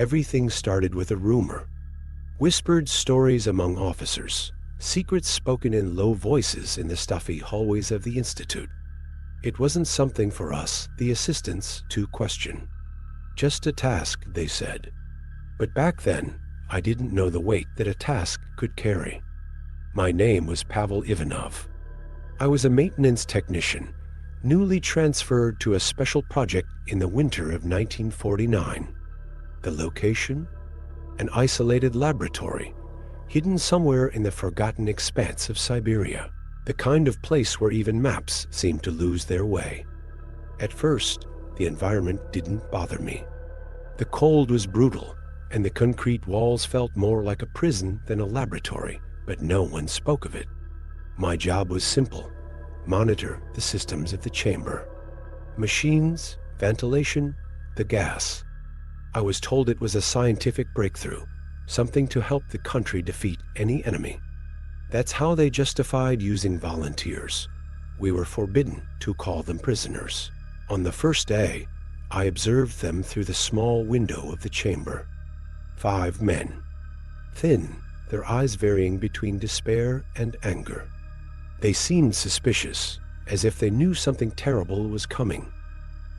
Everything started with a rumor. Whispered stories among officers, secrets spoken in low voices in the stuffy hallways of the Institute. It wasn't something for us, the assistants, to question. Just a task, they said. But back then, I didn't know the weight that a task could carry. My name was Pavel Ivanov. I was a maintenance technician, newly transferred to a special project in the winter of 1949. The location? An isolated laboratory, hidden somewhere in the forgotten expanse of Siberia. The kind of place where even maps seemed to lose their way. At first, the environment didn't bother me. The cold was brutal, and the concrete walls felt more like a prison than a laboratory, but no one spoke of it. My job was simple: monitor the systems of the chamber. Machines, ventilation, the gas. I was told it was a scientific breakthrough, something to help the country defeat any enemy. That's how they justified using volunteers. We were forbidden to call them prisoners. On the first day, I observed them through the small window of the chamber. 5 men. Thin, their eyes varying between despair and anger. They seemed suspicious, as if they knew something terrible was coming.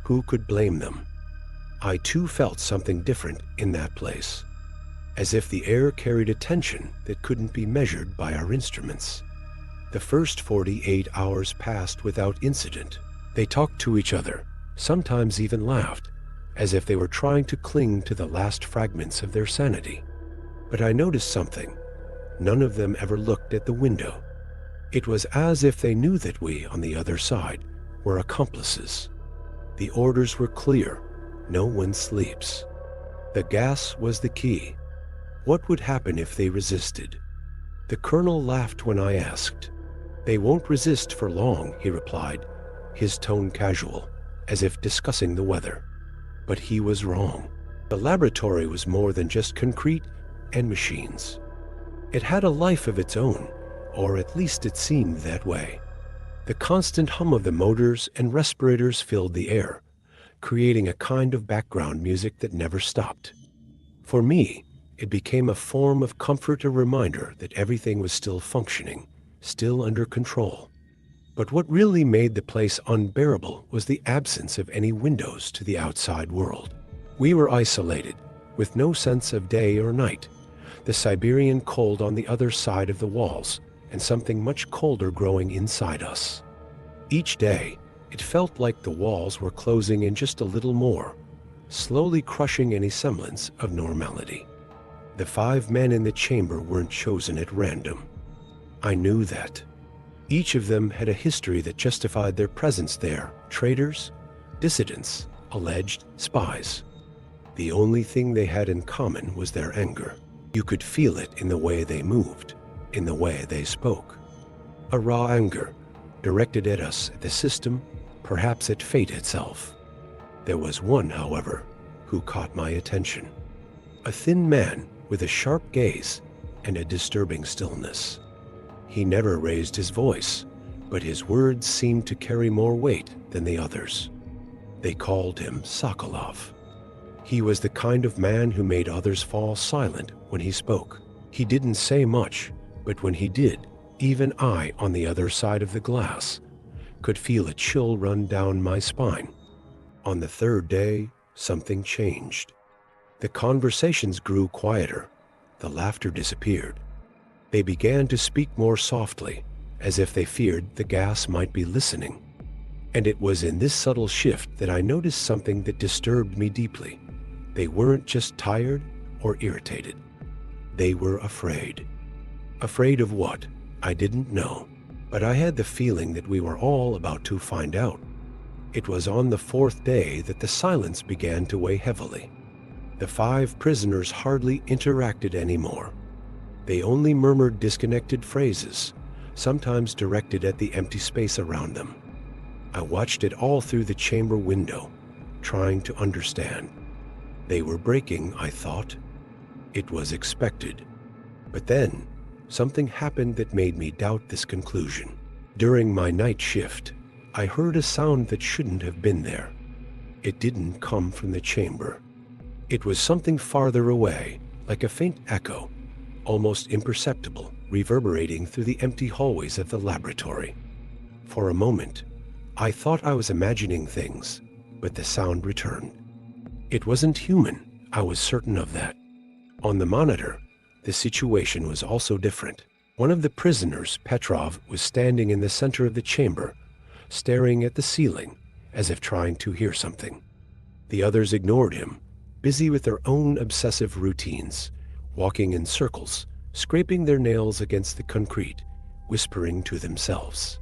Who could blame them? I too felt something different in that place, as if the air carried a tension that couldn't be measured by our instruments. The first 48 hours passed without incident. They talked to each other, sometimes even laughed, as if they were trying to cling to the last fragments of their sanity. But I noticed something. None of them ever looked at the window. It was as if they knew that we, on the other side, were accomplices. The orders were clear. No one sleeps. The gas was the key. What would happen if they resisted? The colonel laughed when I asked. "They won't resist for long," he replied, his tone casual, as if discussing the weather. But he was wrong. The laboratory was more than just concrete and machines. It had a life of its own, or at least it seemed that way. The constant hum of the motors and respirators filled the air, creating a kind of background music that never stopped. For me, it became a form of comfort, a reminder that everything was still functioning, still under control. But what really made the place unbearable was the absence of any windows to the outside world. We were isolated, with no sense of day or night, the Siberian cold on the other side of the walls, and something much colder growing inside us. Each day, it felt like the walls were closing in just a little more, slowly crushing any semblance of normality. The 5 men in the chamber weren't chosen at random. I knew that. Each of them had a history that justified their presence there: traitors, dissidents, alleged spies. The only thing they had in common was their anger. You could feel it in the way they moved, in the way they spoke. A raw anger, directed at us, at the system, perhaps at fate itself. There was one, however, who caught my attention. A thin man with a sharp gaze and a disturbing stillness. He never raised his voice, but his words seemed to carry more weight than the others. They called him Sokolov. He was the kind of man who made others fall silent when he spoke. He didn't say much, but when he did, even I, on the other side of the glass, could feel a chill run down my spine. On the 3rd day, something changed. The conversations grew quieter. The laughter disappeared. They began to speak more softly, as if they feared the gas might be listening. And it was in this subtle shift that I noticed something that disturbed me deeply. They weren't just tired or irritated. They were afraid. Afraid of what? I didn't know, but I had the feeling that we were all about to find out. It was on the 4th day that the silence began to weigh heavily. The 5 prisoners hardly interacted anymore. They only murmured disconnected phrases, sometimes directed at the empty space around them. I watched it all through the chamber window, trying to understand. They were breaking, I thought. It was expected. But then, something happened that made me doubt this conclusion. During my night shift, I heard a sound that shouldn't have been there. It didn't come from the chamber. It was something farther away, like a faint echo, almost imperceptible, reverberating through the empty hallways of the laboratory. For a moment, I thought I was imagining things, but the sound returned. It wasn't human, I was certain of that. On the monitor, the situation was also different. One of the prisoners, Petrov, was standing in the center of the chamber, staring at the ceiling, as if trying to hear something. The others ignored him, busy with their own obsessive routines, walking in circles, scraping their nails against the concrete, whispering to themselves.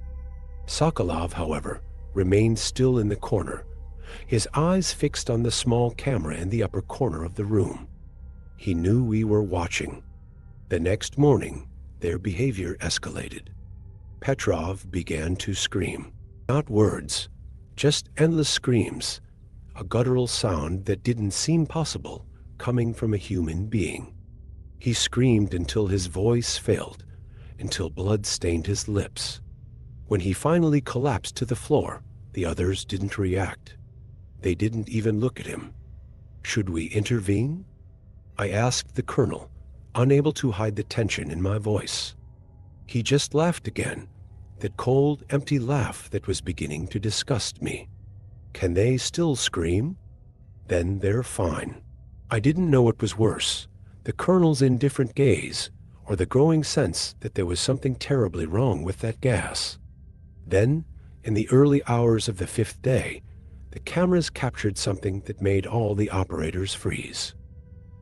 Sokolov, however, remained still in the corner, his eyes fixed on the small camera in the upper corner of the room. He knew we were watching. The next morning, their behavior escalated. Petrov began to scream. Not words, just endless screams, a guttural sound that didn't seem possible coming from a human being. He screamed until his voice failed, until blood stained his lips. When he finally collapsed to the floor, the others didn't react. They didn't even look at him. Should we intervene? I asked the colonel, unable to hide the tension in my voice. He just laughed again, that cold, empty laugh that was beginning to disgust me. Can they still scream? Then they're fine. I didn't know what was worse, the colonel's indifferent gaze, or the growing sense that there was something terribly wrong with that gas. Then, in the early hours of the 5th day, the cameras captured something that made all the operators freeze.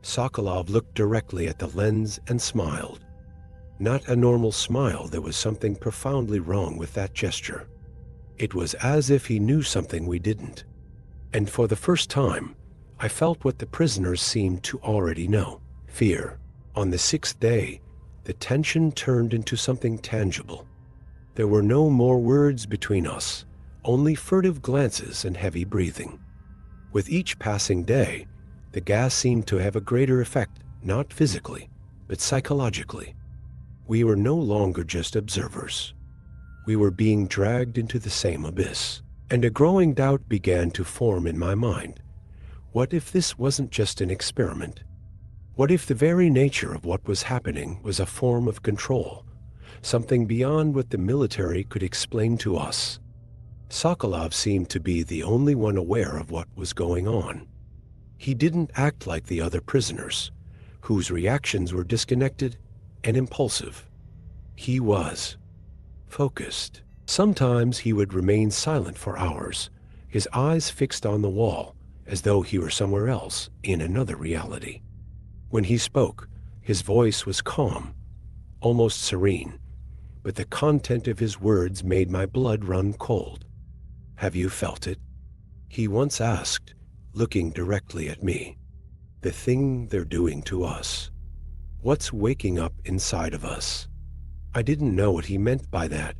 Sokolov looked directly at the lens and smiled. Not a normal smile, there was something profoundly wrong with that gesture. It was as if he knew something we didn't. And for the first time, I felt what the prisoners seemed to already know: fear. On the 6th day, the tension turned into something tangible. There were no more words between us, only furtive glances and heavy breathing. With each passing day, the gas seemed to have a greater effect, not physically, but psychologically. We were no longer just observers. We were being dragged into the same abyss, and a growing doubt began to form in my mind. What if this wasn't just an experiment? What if the very nature of what was happening was a form of control, something beyond what the military could explain to us? Sokolov seemed to be the only one aware of what was going on. He didn't act like the other prisoners, whose reactions were disconnected and impulsive. He was focused. Sometimes he would remain silent for hours, his eyes fixed on the wall, as though he were somewhere else in another reality. When he spoke, his voice was calm, almost serene, but the content of his words made my blood run cold. "Have you felt it?" he once asked, looking directly at me. "The thing they're doing to us. What's waking up inside of us?" I didn't know what he meant by that,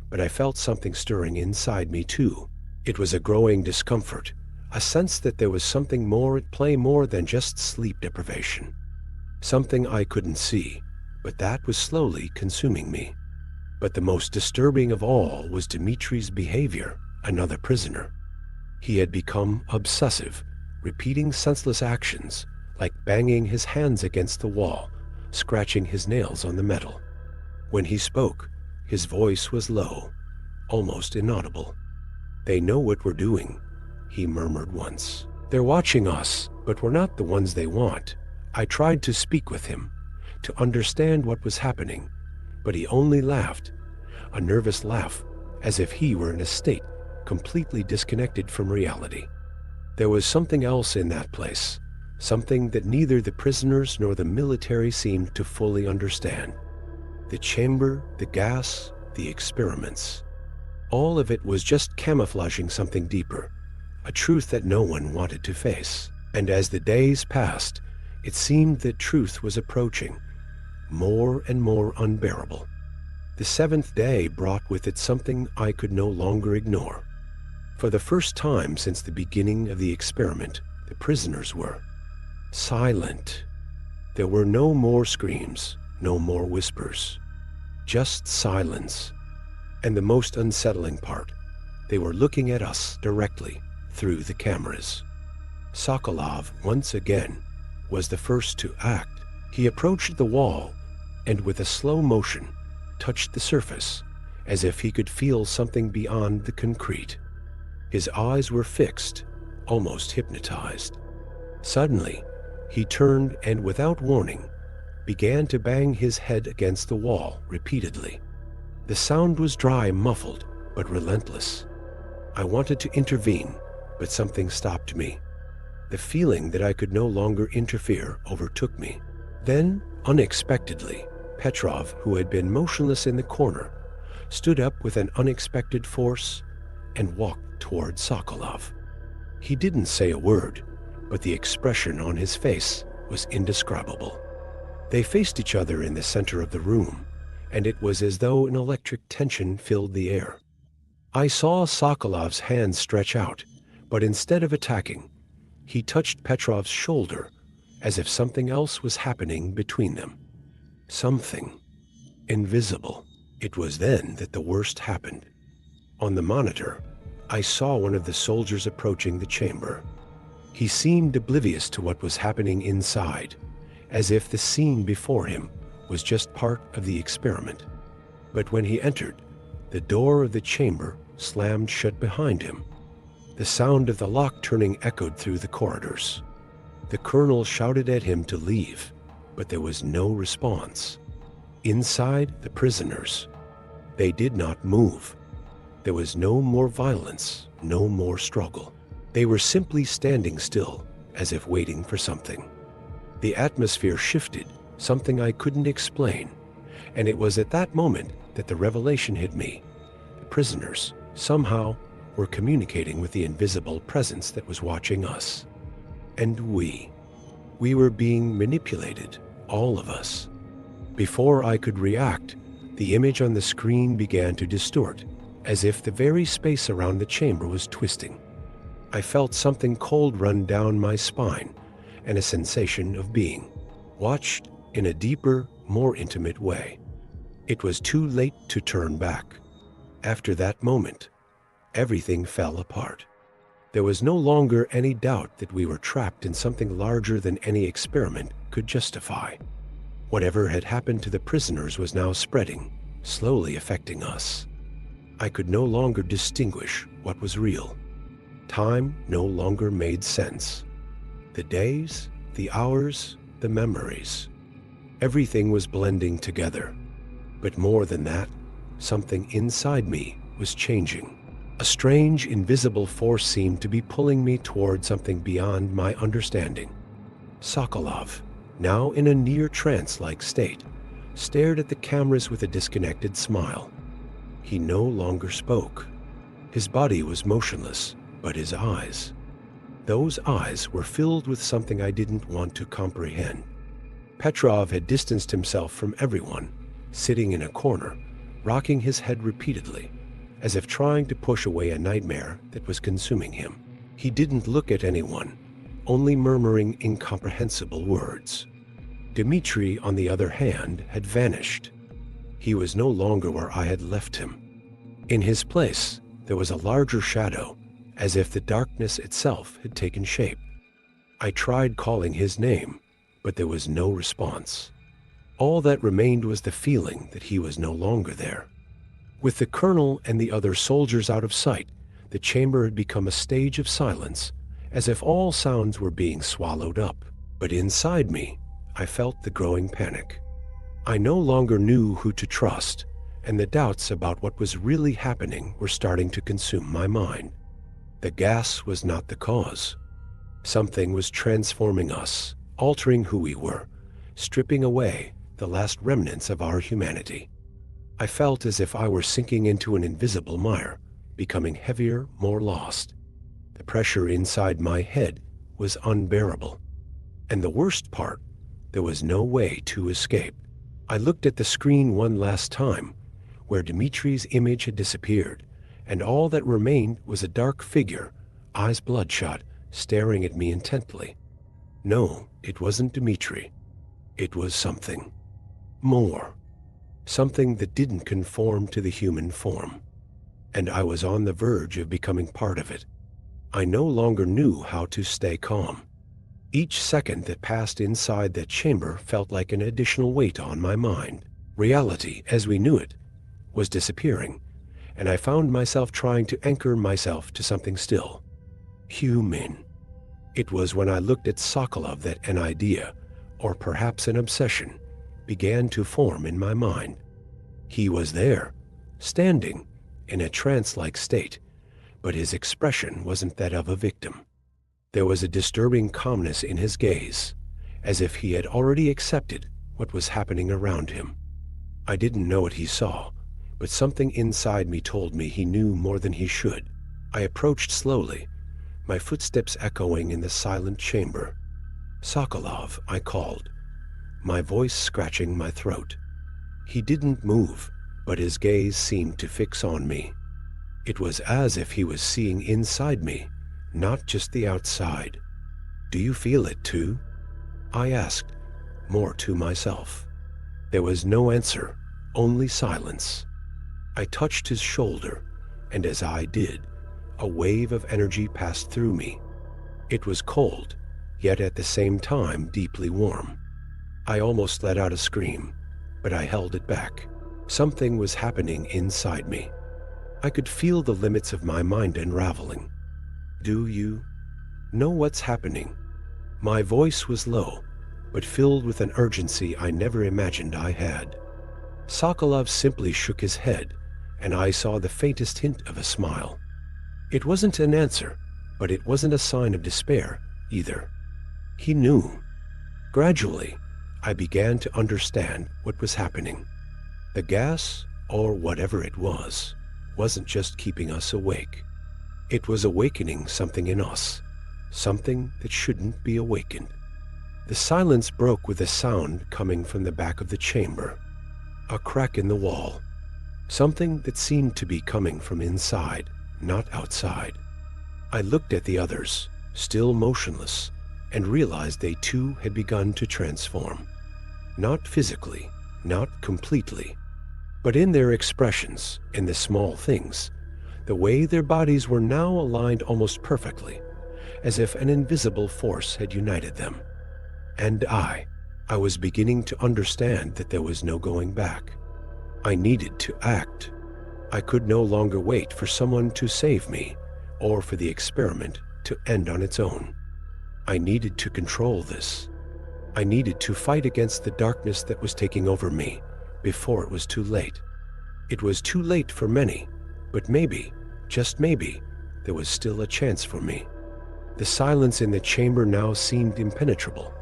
but I felt something stirring inside me too. It was a growing discomfort, a sense that there was something more at play, more than just sleep deprivation. Something I couldn't see, but that was slowly consuming me. But the most disturbing of all was Dmitri's behavior, another prisoner. He had become obsessive, repeating senseless actions, like banging his hands against the wall, scratching his nails on the metal. When he spoke, his voice was low, almost inaudible. "They know what we're doing," he murmured once. "They're watching us, but we're not the ones they want." I tried to speak with him, to understand what was happening, but he only laughed, a nervous laugh, as if he were in a state completely disconnected from reality. There was something else in that place, something that neither the prisoners nor the military seemed to fully understand. The chamber, the gas, the experiments. All of it was just camouflaging something deeper, a truth that no one wanted to face. And as the days passed, it seemed that truth was approaching, more and more unbearable. The 7th day brought with it something I could no longer ignore. For the first time since the beginning of the experiment, the prisoners were silent. There were no more screams, no more whispers, just silence. And the most unsettling part, they were looking at us directly through the cameras. Sokolov, once again, was the first to act. He approached the wall and with a slow motion touched the surface, as if he could feel something beyond the concrete. His eyes were fixed, almost hypnotized. Suddenly, he turned and without warning, began to bang his head against the wall repeatedly. The sound was dry, muffled, but relentless. I wanted to intervene, but something stopped me. The feeling that I could no longer interfere overtook me. Then, unexpectedly, Petrov, who had been motionless in the corner, stood up with an unexpected force and walked toward Sokolov. He didn't say a word, but the expression on his face was indescribable. They faced each other in the center of the room, and it was as though an electric tension filled the air. I saw Sokolov's hand stretch out, but instead of attacking, he touched Petrov's shoulder, as if something else was happening between them. Something invisible. It was then that the worst happened. On the monitor, I saw one of the soldiers approaching the chamber. He seemed oblivious to what was happening inside, as if the scene before him was just part of the experiment. But when he entered, the door of the chamber slammed shut behind him. The sound of the lock turning echoed through the corridors. The colonel shouted at him to leave, but there was no response. Inside, the prisoners, they did not move. There was no more violence, no more struggle. They were simply standing still, as if waiting for something. The atmosphere shifted, something I couldn't explain, and it was at that moment that the revelation hit me. The prisoners, somehow, were communicating with the invisible presence that was watching us. And we were being manipulated, all of us. Before I could react, the image on the screen began to distort, as if the very space around the chamber was twisting. I felt something cold run down my spine, and a sensation of being watched in a deeper, more intimate way. It was too late to turn back. After that moment, everything fell apart. There was no longer any doubt that we were trapped in something larger than any experiment could justify. Whatever had happened to the prisoners was now spreading, slowly affecting us. I could no longer distinguish what was real. Time no longer made sense. The days, the hours, the memories. Everything was blending together. But more than that, something inside me was changing. A strange, invisible force seemed to be pulling me toward something beyond my understanding. Sokolov, now in a near trance-like state, stared at the cameras with a disconnected smile. He no longer spoke. His body was motionless, but his eyes, those eyes were filled with something I didn't want to comprehend. Petrov had distanced himself from everyone, sitting in a corner, rocking his head repeatedly, as if trying to push away a nightmare that was consuming him. He didn't look at anyone, only murmuring incomprehensible words. Dmitri, on the other hand, had vanished. He was no longer where I had left him. In his place, there was a larger shadow, as if the darkness itself had taken shape. I tried calling his name, but there was no response. All that remained was the feeling that he was no longer there. With the colonel and the other soldiers out of sight, the chamber had become a stage of silence, as if all sounds were being swallowed up. But inside me, I felt the growing panic. I no longer knew who to trust, and the doubts about what was really happening were starting to consume my mind. The gas was not the cause. Something was transforming us, altering who we were, stripping away the last remnants of our humanity. I felt as if I were sinking into an invisible mire, becoming heavier, more lost. The pressure inside my head was unbearable. And the worst part, there was no way to escape. I looked at the screen one last time, where Dmitri's image had disappeared, and all that remained was a dark figure, eyes bloodshot, staring at me intently. No, it wasn't Dmitri. It was something more. Something that didn't conform to the human form. And I was on the verge of becoming part of it. I no longer knew how to stay calm. Each second that passed inside that chamber felt like an additional weight on my mind. Reality, as we knew it, was disappearing, and I found myself trying to anchor myself to something still. Human. It was when I looked at Sokolov that an idea, or perhaps an obsession, began to form in my mind. He was there, standing, in a trance-like state, but his expression wasn't that of a victim. There was a disturbing calmness in his gaze, as if he had already accepted what was happening around him. I didn't know what he saw, but something inside me told me he knew more than he should. I approached slowly, my footsteps echoing in the silent chamber. "Sokolov," I called, my voice scratching my throat. He didn't move, but his gaze seemed to fix on me. It was as if he was seeing inside me, not just the outside. "Do you feel it too?" I asked, more to myself. There was no answer, only silence. I touched his shoulder, and as I did, a wave of energy passed through me. It was cold, yet at the same time deeply warm. I almost let out a scream, but I held it back. Something was happening inside me. I could feel the limits of my mind unraveling. "Do you know what's happening?" My voice was low, but filled with an urgency I never imagined I had. Sokolov simply shook his head, and I saw the faintest hint of a smile. It wasn't an answer, but it wasn't a sign of despair either. He knew. Gradually, I began to understand what was happening. The gas, or whatever it was, wasn't just keeping us awake. It was awakening something in us, something that shouldn't be awakened. The silence broke with a sound coming from the back of the chamber, a crack in the wall, something that seemed to be coming from inside, not outside. I looked at the others, still motionless, and realized they too had begun to transform. Not physically, not completely, but in their expressions, in the small things, the way their bodies were now aligned almost perfectly, as if an invisible force had united them. And I was beginning to understand that there was no going back. I needed to act. I could no longer wait for someone to save me, or for the experiment to end on its own. I needed to control this. I needed to fight against the darkness that was taking over me before it was too late. It was too late for many, but maybe, just maybe, there was still a chance for me. The silence in the chamber now seemed impenetrable,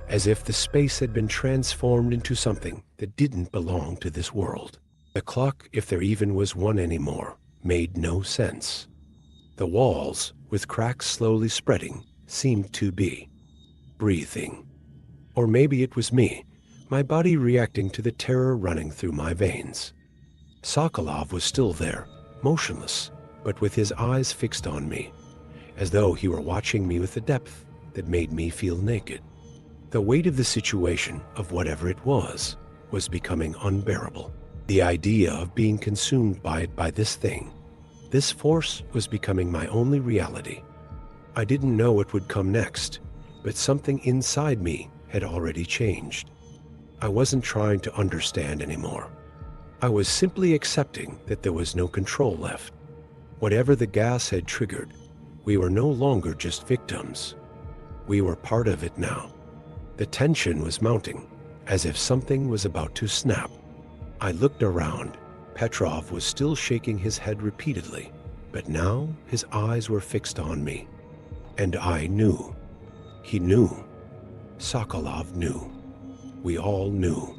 as if the space had been transformed into something that didn't belong to this world. The clock, if there even was one anymore, made no sense. The walls, with cracks slowly spreading, seemed to be breathing. Or maybe it was me, my body reacting to the terror running through my veins. Sokolov was still there, motionless, but with his eyes fixed on me, as though he were watching me with a depth that made me feel naked. The weight of the situation, of whatever it was becoming unbearable. The idea of being consumed by it, by this thing, this force, was becoming my only reality. I didn't know what would come next, but something inside me had already changed. I wasn't trying to understand anymore. I was simply accepting that there was no control left. Whatever the gas had triggered, we were no longer just victims. We were part of it now. The tension was mounting, as if something was about to snap. I looked around. Petrov was still shaking his head repeatedly, but now his eyes were fixed on me. And I knew. He knew. Sokolov knew. We all knew.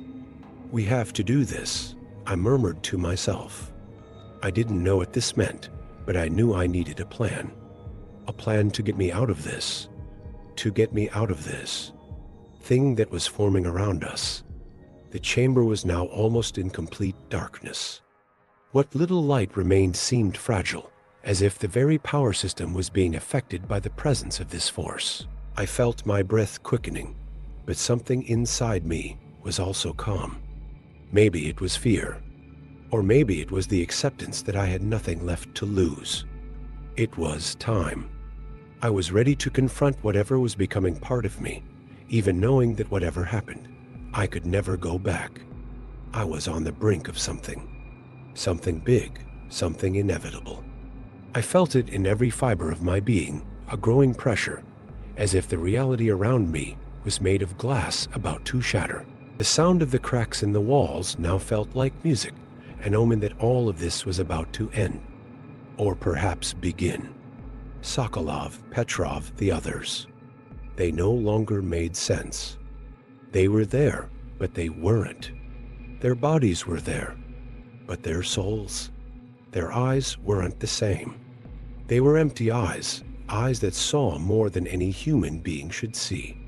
"We have to do this," I murmured to myself. I didn't know what this meant, but I knew I needed a plan. A plan to get me out of this. To get me out of this thing that was forming around us. The chamber was now almost in complete darkness. What little light remained seemed fragile, as if the very power system was being affected by the presence of this force. I felt my breath quickening, but something inside me was also calm. Maybe it was fear, or maybe it was the acceptance that I had nothing left to lose. It was time. I was ready to confront whatever was becoming part of me, even knowing that whatever happened, I could never go back. I was on the brink of something. Something big, something inevitable. I felt it in every fiber of my being, a growing pressure, as if the reality around me was made of glass about to shatter. The sound of the cracks in the walls now felt like music, an omen that all of this was about to end. Or perhaps begin. Sokolov, Petrov, the others. They no longer made sense. They were there, but they weren't. Their bodies were there, but their souls, their eyes weren't the same. They were empty eyes, eyes that saw more than any human being should see.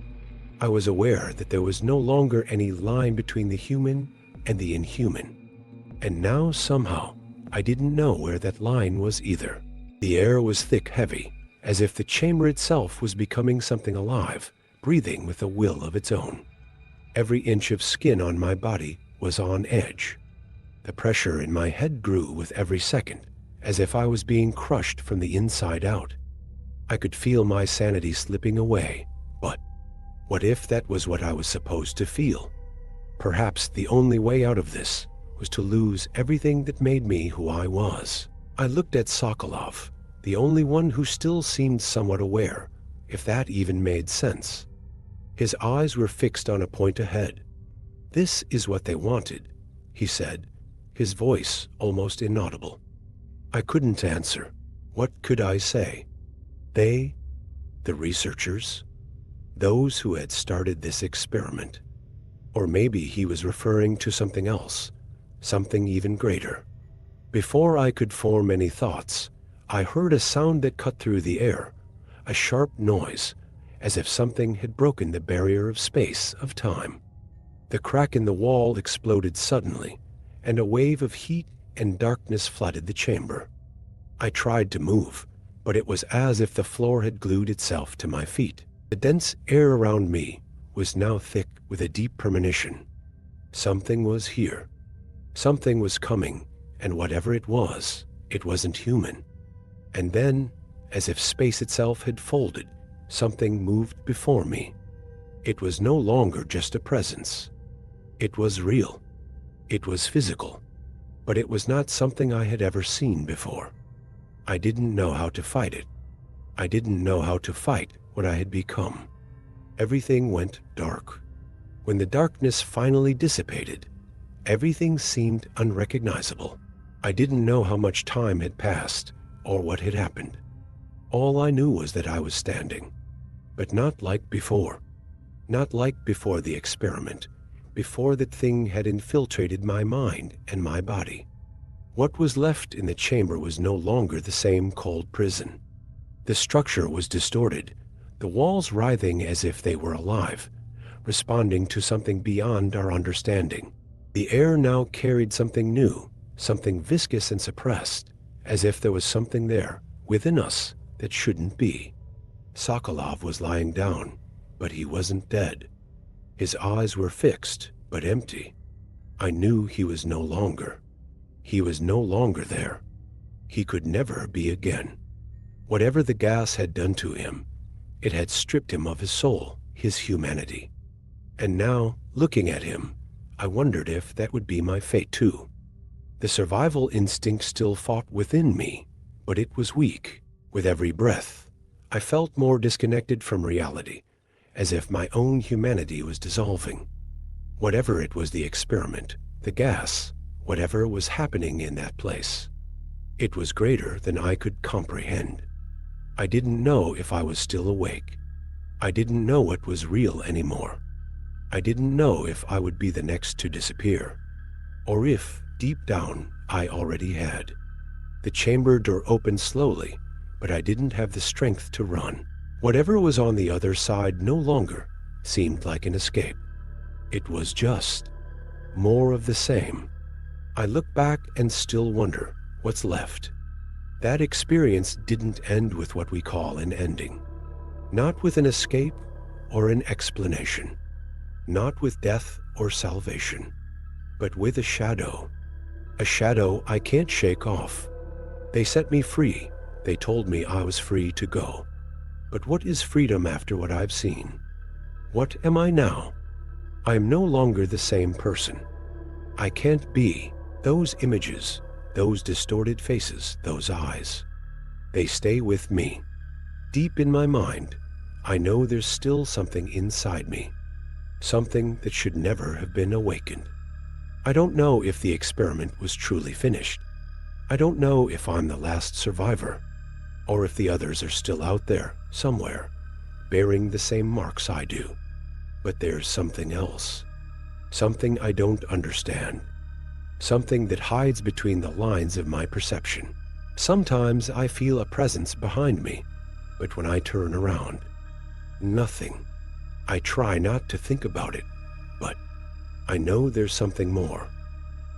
I was aware that there was no longer any line between the human and the inhuman. And now somehow, I didn't know where that line was either. The air was thick, heavy, as if the chamber itself was becoming something alive, breathing with a will of its own. Every inch of skin on my body was on edge. The pressure in my head grew with every second, as if I was being crushed from the inside out. I could feel my sanity slipping away, but what if that was what I was supposed to feel? Perhaps the only way out of this was to lose everything that made me who I was. I looked at Sokolov, the only one who still seemed somewhat aware, if that even made sense. His eyes were fixed on a point ahead. "This is what they wanted," he said, his voice almost inaudible. I couldn't answer. What could I say? They, the researchers, those who had started this experiment. Or maybe he was referring to something else, something even greater. Before I could form any thoughts, I heard a sound that cut through the air, a sharp noise, as if something had broken the barrier of space, of time. The crack in the wall exploded suddenly, and a wave of heat and darkness flooded the chamber. I tried to move, but it was as if the floor had glued itself to my feet. The dense air around me was now thick with a deep premonition. Something was here. Something was coming, and whatever it wasn't human. And then, as if space itself had folded, something moved before me. It was no longer just a presence. It was real. It was physical. But it was not something I had ever seen before. I didn't know how to fight it. I didn't know how to fight what I had become. Everything went dark. When the darkness finally dissipated, everything seemed unrecognizable. I didn't know how much time had passed or what had happened. All I knew was that I was standing, but not like before. Not like before the experiment, before that thing had infiltrated my mind and my body. What was left in the chamber was no longer the same cold prison. The structure was distorted, the walls writhing as if they were alive, responding to something beyond our understanding. The air now carried something new, something viscous and suppressed, as if there was something there, within us, that shouldn't be. Sokolov was lying down, but he wasn't dead. His eyes were fixed, but empty. I knew he was no longer. He was no longer there. He could never be again. Whatever the gas had done to him, it had stripped him of his soul, his humanity. And now, looking at him, I wondered if that would be my fate too. The survival instinct still fought within me, but it was weak. With every breath, I felt more disconnected from reality, as if my own humanity was dissolving. Whatever it was, the experiment, the gas, whatever was happening in that place, it was greater than I could comprehend. I didn't know if I was still awake. I didn't know what was real anymore. I didn't know if I would be the next to disappear, or if, deep down, I already had. The chamber door opened slowly, but I didn't have the strength to run. Whatever was on the other side no longer seemed like an escape. It was just more of the same. I look back and still wonder what's left. That experience didn't end with what we call an ending. Not with an escape or an explanation. Not with death or salvation. But with a shadow. A shadow I can't shake off. They set me free. They told me I was free to go. But what is freedom after what I've seen? What am I now? I am no longer the same person. I can't be. Those images, those distorted faces, those eyes, they stay with me. Deep in my mind, I know there's still something inside me, something that should never have been awakened. I don't know if the experiment was truly finished. I don't know if I'm the last survivor, or if the others are still out there, somewhere, bearing the same marks I do. But there's something else, something I don't understand, something that hides between the lines of my perception. Sometimes I feel a presence behind me, but when I turn around, nothing. I try not to think about it, but I know there's something more,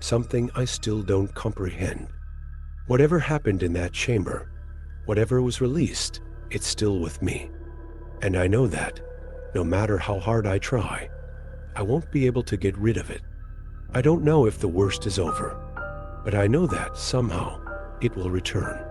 something I still don't comprehend. Whatever happened in that chamber, whatever was released, it's still with me. And I know that, no matter how hard I try, I won't be able to get rid of it. I don't know if the worst is over, but I know that somehow it will return.